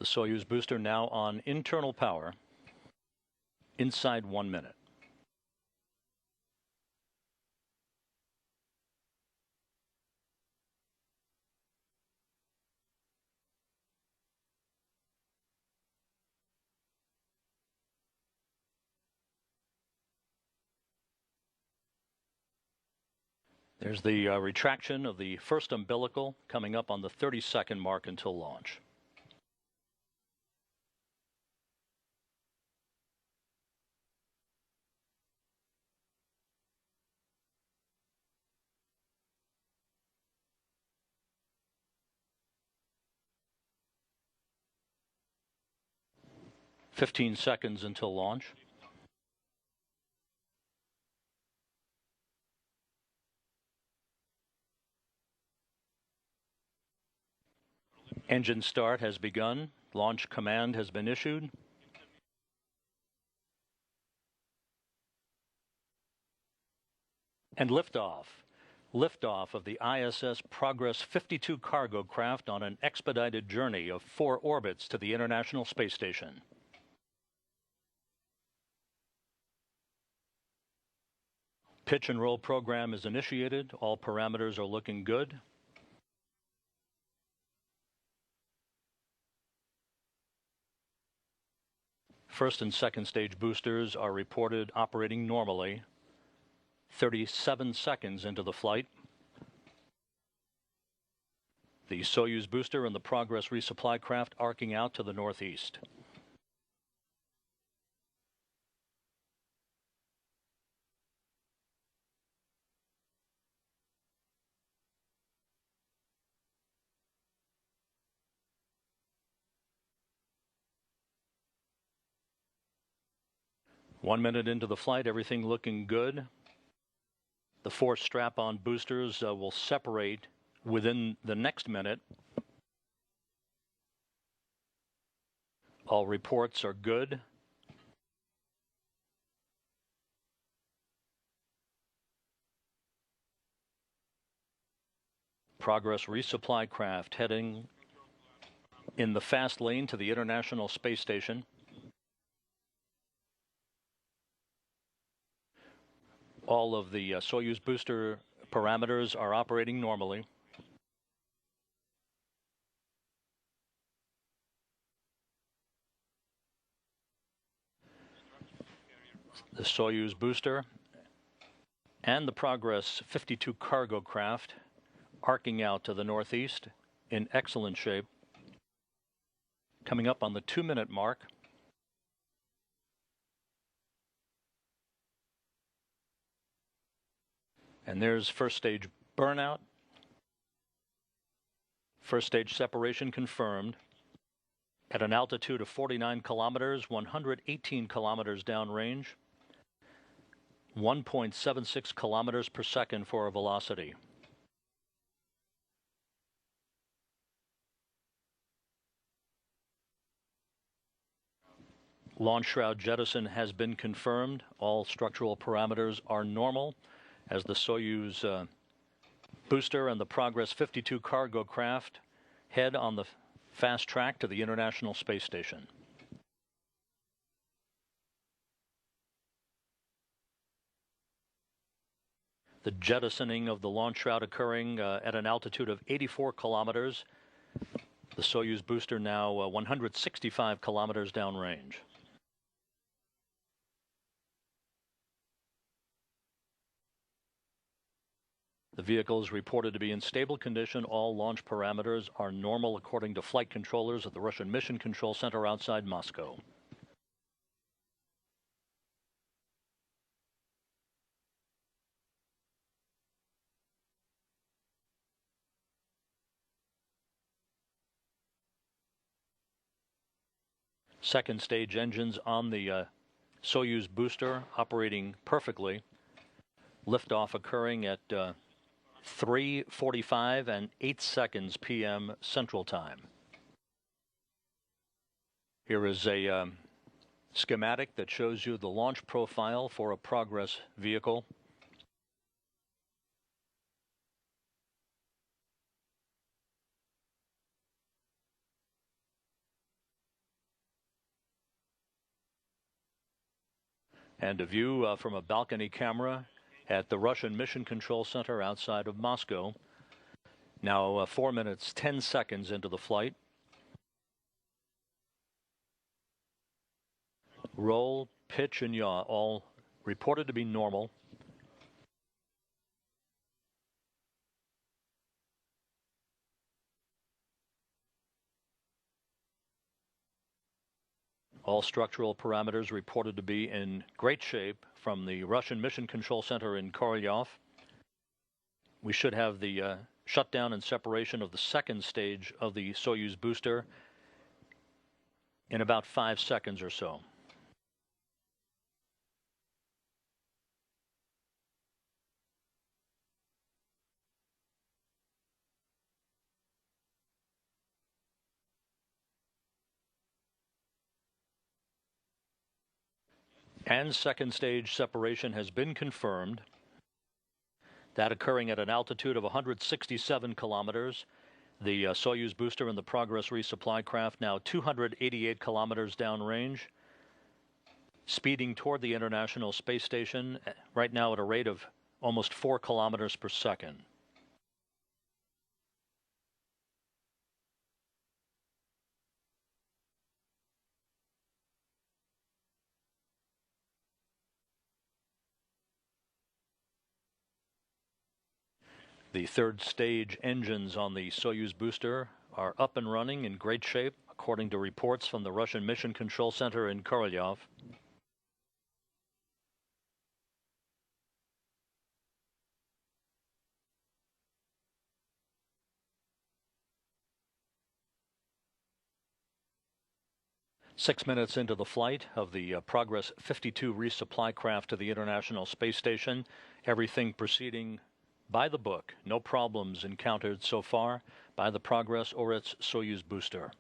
The Soyuz booster now on internal power. Inside 1 minute. There's the retraction of the first umbilical coming up on the 30-second mark until launch. "15 seconds until launch. Engine start has begun. Launch command has been issued. And liftoff. Liftoff of the ISS Progress 52 cargo craft on an expedited journey of 4 orbits to the International Space Station. Pitch and roll program is initiated. All parameters are looking good. First and second stage boosters are reported operating normally. 37 seconds into the flight. The Soyuz booster and the Progress resupply craft arcing out to the northeast. One minute into the flight, everything looking good. The 4 strap-on boosters will separate within the next minute. All reports are good. Progress resupply craft heading in the fast lane to the International Space Station. All of the Soyuz booster parameters are operating normally. The Soyuz booster and the Progress 52 cargo craft arcing out to the northeast in excellent shape. Coming up on the 2-minute mark. And there's first stage burnout. First stage separation confirmed at an altitude of 49 kilometers, 118 kilometers downrange, 1.76 kilometers per second for a velocity. Launch shroud jettison has been confirmed. All structural parameters are normal as the Soyuz booster and the Progress 52 cargo craft head on the fast track to the International Space Station. The jettisoning of the launch shroud occurring at an altitude of 84 kilometers. The Soyuz booster now 165 kilometers downrange. The vehicle is reported to be in stable condition. All launch parameters are normal according to flight controllers at the Russian Mission Control Center outside Moscow. Second stage engines on the Soyuz booster operating perfectly. Liftoff occurring at 3:45 and 8 seconds p.m. Central Time. Here is a schematic that shows you the launch profile for a Progress vehicle. And a view from a balcony camera at the Russian Mission Control Center outside of Moscow. Now 4 minutes, 10 seconds into the flight. Roll, pitch, and yaw, all reported to be normal. All structural parameters reported to be in great shape from the Russian Mission Control Center in Korolyov. We should have the shutdown and separation of the second stage of the Soyuz booster in about 5 seconds or so. And second stage separation has been confirmed. That occurring at an altitude of 167 kilometers. The Soyuz booster and the Progress resupply craft now 288 kilometers downrange, speeding toward the International Space Station right now at a rate of almost 4 kilometers per second. The third stage engines on the Soyuz booster are up and running in great shape, according to reports from the Russian Mission Control Center in Korolyov. Six minutes into the flight of the Progress 52 resupply craft to the International Space Station, everything proceeding by the book. No problems encountered so far by the Progress or its Soyuz booster.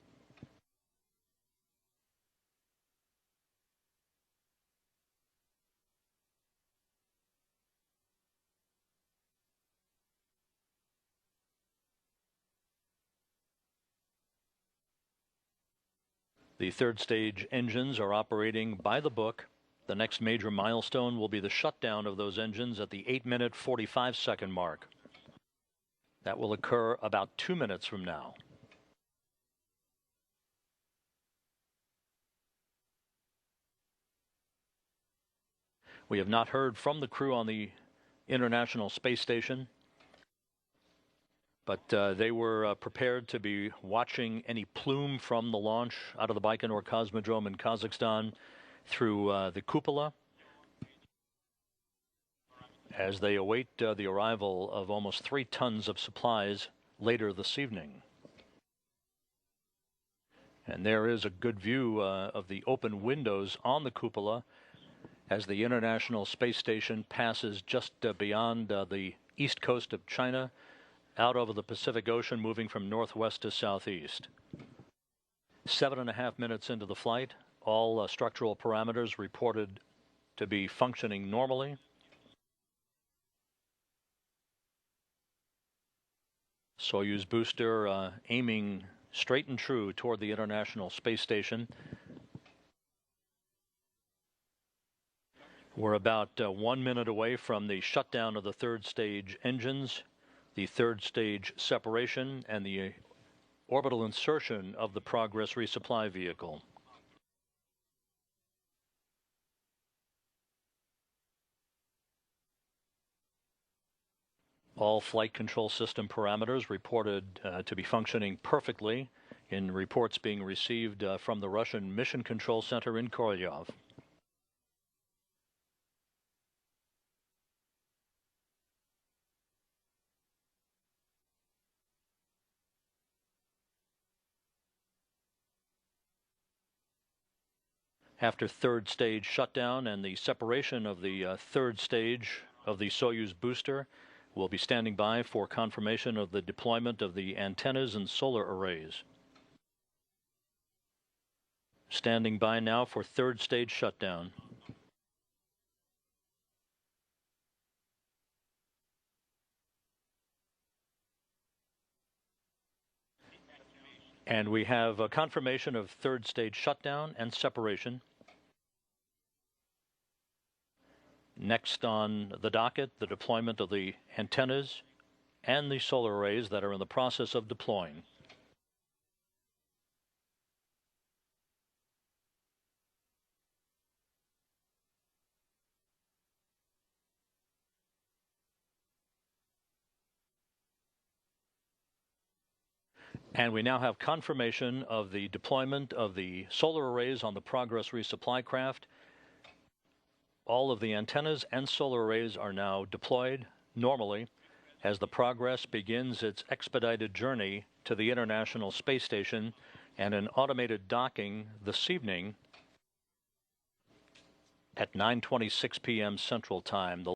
The third stage engines are operating by the book. The next major milestone will be the shutdown of those engines at the 8-minute 45-second mark. That will occur about 2 minutes from now. We have not heard from the crew on the International Space Station, but they were prepared to be watching any plume from the launch out of the Baikonur Cosmodrome in Kazakhstan through the cupola as they await the arrival of almost 3 tons of supplies later this evening. And there is a good view of the open windows on the cupola as the International Space Station passes just beyond the east coast of China, out over the Pacific Ocean, moving from northwest to southeast. 7.5 minutes into the flight, all structural parameters reported to be functioning normally. Soyuz booster aiming straight and true toward the International Space Station. We're about 1 minute away from the shutdown of the third stage engines, the third stage separation, and the orbital insertion of the Progress resupply vehicle. All flight control system parameters reported to be functioning perfectly in reports being received from the Russian Mission Control Center in Korolyov. After third stage shutdown and the separation of the third stage of the Soyuz booster, we'll be standing by for confirmation of the deployment of the antennas and solar arrays. Standing by now for third stage shutdown. And we have a confirmation of third stage shutdown and separation. Next on the docket, the deployment of the antennas and the solar arrays that are in the process of deploying. And we now have confirmation of the deployment of the solar arrays on the Progress resupply craft. All of the antennas and solar arrays are now deployed normally as the Progress begins its expedited journey to the International Space Station and an automated docking this evening at 9:26 p.m. Central Time.